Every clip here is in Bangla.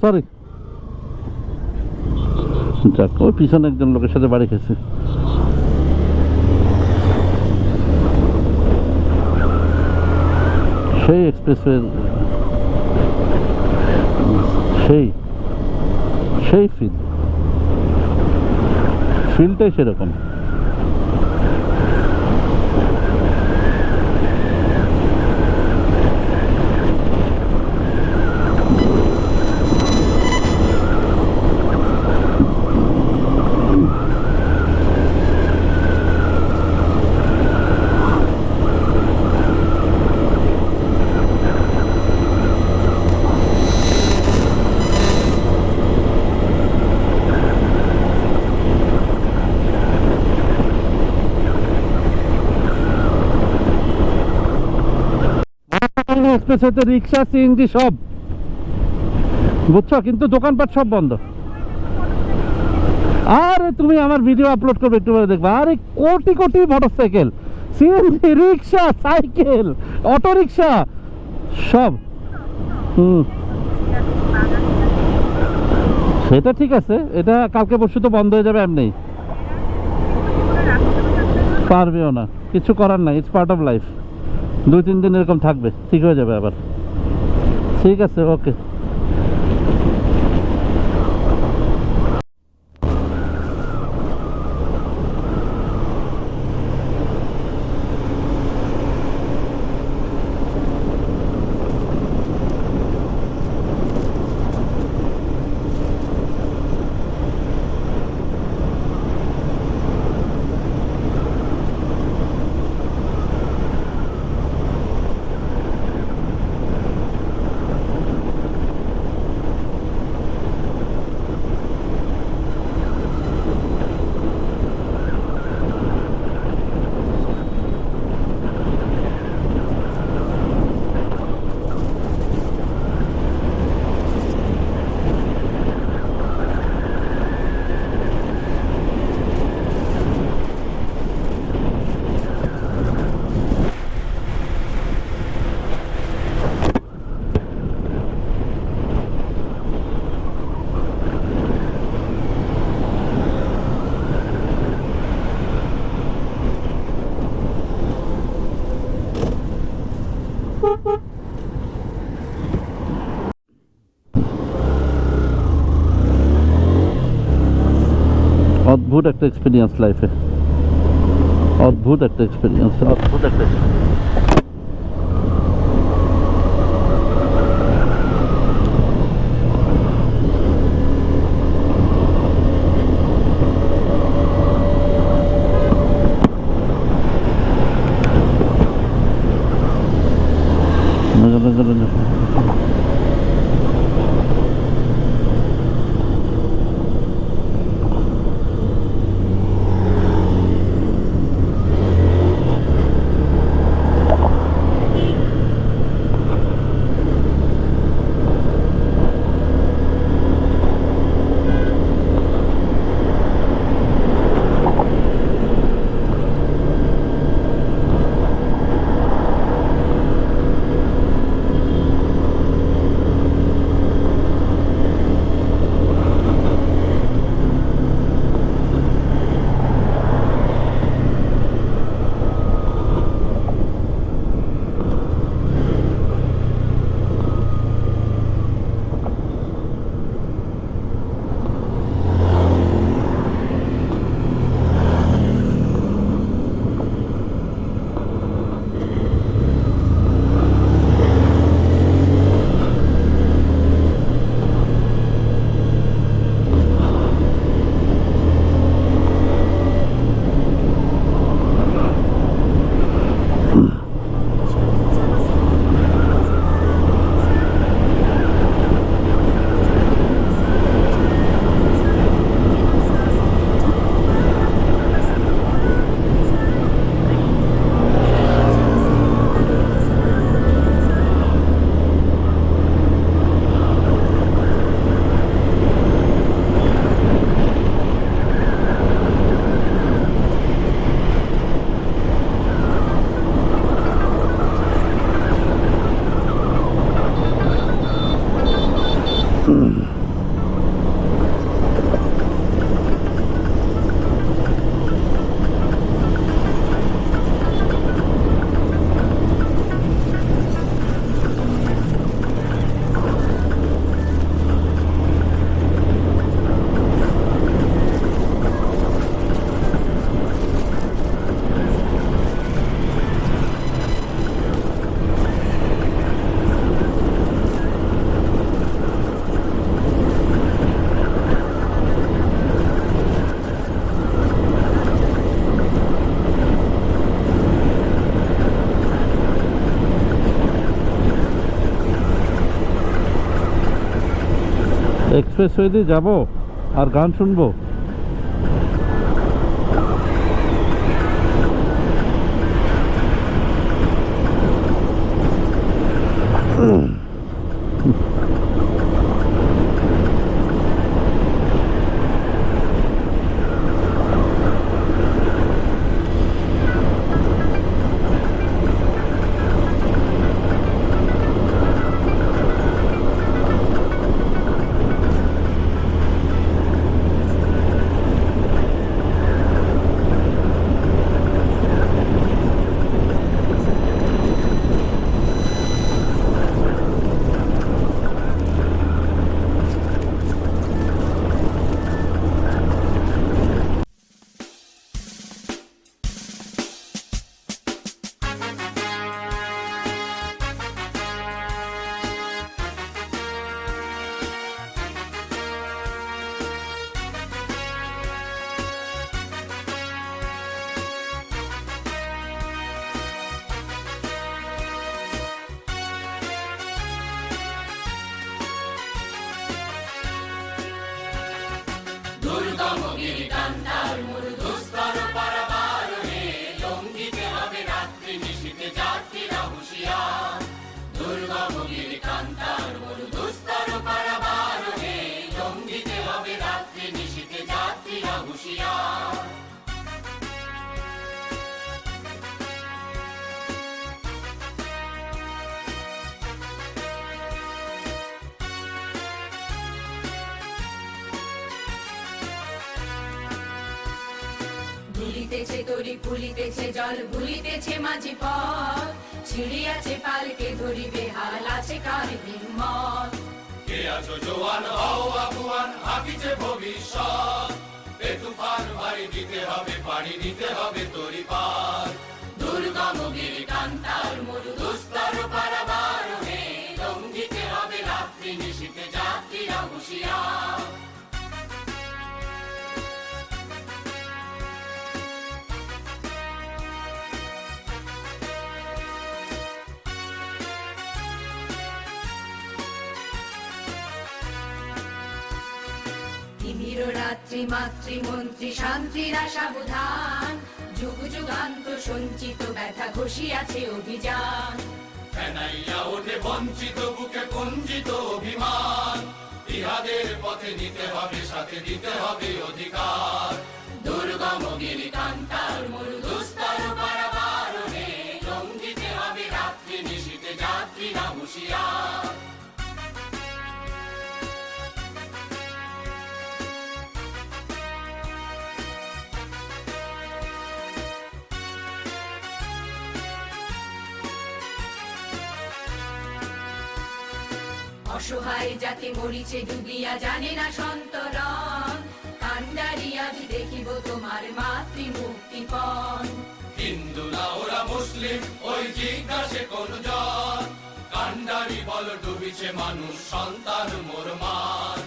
সরি। যাক, ওই পিছনে একজন লোকের সাথে বাড়ি খেয়েছে। সেই এক্সপ্রেসওয়ে, সেই সেই ফিলটাই সেরকম। এক্সপ্রেস হতে রিক্সা, সিএনজি সব, বুঝছো, কিন্তু দোকানপাট সব বন্ধ। আরে তুমি আমার ভিডিও আপলোড করবে, একটু পরে দেখবা, আরে কোটি কোটি মোটরসাইকেল, সিএনজি, রিক্সা, সাইকেল, অটো রিক্সা সব। সেটা ঠিক আছে, এটা কালকে পরশু তো বন্ধ হয়ে যাবে এমনি, পারবেও না, কিছু করার নাই, ইটস পার্ট অফ লাইফ। 2-3 দিন এরকম থাকবে, ঠিক হয়ে যাবে আবার। ঠিক আছে, ওকে। অদ্ভুত একটা এক্সপিরিয়েন্স লাইফে, অদ্ভুত একটা এক্সপিরিয়েন্স, অদ্ভুত একটা এক্সপ্রেসওয়ে দিয়ে যাবো আর গান শুনবো। ভুলিতেছে তরি ফুলিতেছে জল ভুলিতেছে মাঝি পথ ছিড়িয়াছে পালকে ধরিবে হাল আছে কার হিম্মত। কে আছো জোয়ান হও আগুয়ান হাকিছে ভবিষ্যৎ এ তুফান বাড়ি দিতে হবে পাড়ি দিতে হবে তরি পার। দুর্গম গিরি কান্তার মরু দুস্তর পারাবার হে লঙ্ঘিতে হবে রাত্রি নিশীথে যাত্রীরা হুঁশিয়ার। তিমির রাত্রি মাতৃমন্ত্রী শান্তিরা সাবধান যুগ যুগান্ত সঞ্চিত ব্যথা ঘষিয়াছে অভিযান। ফেনাইয়া ওঠে বঞ্চিত বুকে কুঞ্চিত অভিমান ইহাদের পথে নিতে হবে সাথে দিতে হবে অধিকার। দুর্গম গিরি কান্তার মরু দুস্তর পারাবার হে লঙ্ঘিতে হবে রাত্রি নিশীথে যাত্রীরা হুঁশিয়ার। অসহায় জাতি মরিছে ডুবিয়া জানে না সন্তরণ কান্ডারি আজ দেখিব তোমার মাতৃ মুক্তিপণ। হিন্দু না ওরা মুসলিম ওই জিজ্ঞাসে কোন জন কান্ডারি বল ডুবিছে মানুষ সন্তান মোর মার।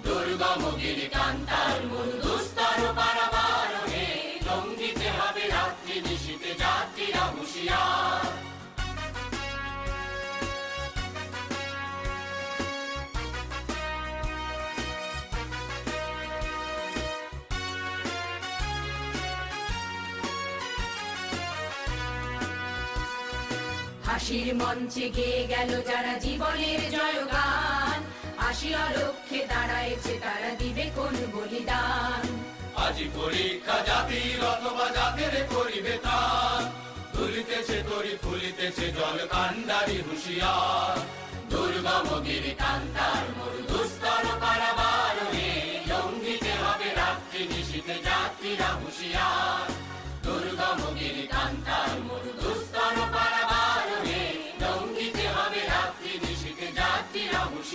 দুর্গম গিরি কান্তার মরু দুস্তর পারাবার হে লঙ্ঘিতে হবে রাত্রি নিশীথে যাত্রীরা হুঁশিয়ার। হাসির মঞ্চে গেয়ে গেল যারা জীবনের জয়গান আসিয়া লক্ষ্যে দাঁড়াইছে তারা দিবে কোন বলিদান। আজি পরীক্ষা জাতির অথবা জাতের করিবে তার তুলিতেছে তরি ফুলিতেছে জল কান্ডারি হুঁশিয়ার। দুর্গম গিরি কান্তার মরু দুস্তর তো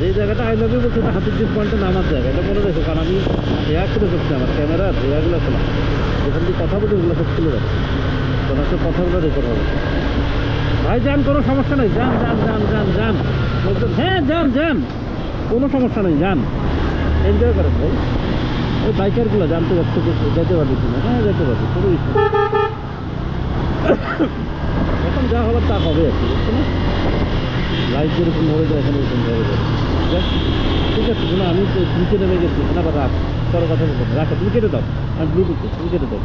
এই জায়গাটা আই লাভ ইউ বলছে এটা হাতির জিপ পয়েন্টে নামার জায়গা, এটা মনে রেখো, কারণ আমি হেয়ার করে করছি, আমার ক্যামেরা হেয়ারগুলো খোলা, যেখান দিয়ে কথা বলি ওগুলো সব খুলে রাখি, তখন হচ্ছে কথাগুলো রেকর্ড হবে। ভাই যান, কোনো সমস্যা নেই, যান যান যান যান যান, বলছেন হ্যাঁ যান যান, কোনো সমস্যা নেই, যান, এনজয় করেন ভাই। ওই বাইকারগুলো জানতে পারছে যেতে পারবি কিনা, হ্যাঁ যেতে পারবি, কোনো ইস্যু এখন যা হবার তা হবে আর কি, বুঝছো না? লাইফ যেরকম মরে যায় এখানে এরকম হয়ে যায়। ঠিক আছে, শোনো আমি তো নিচে নেমে গেছি, আবার রাখ, কারো কথা বলবো না, রাখো, তুমি কেটে দাও, আমি ব্লুটুথে, তুমি কেটে দাও।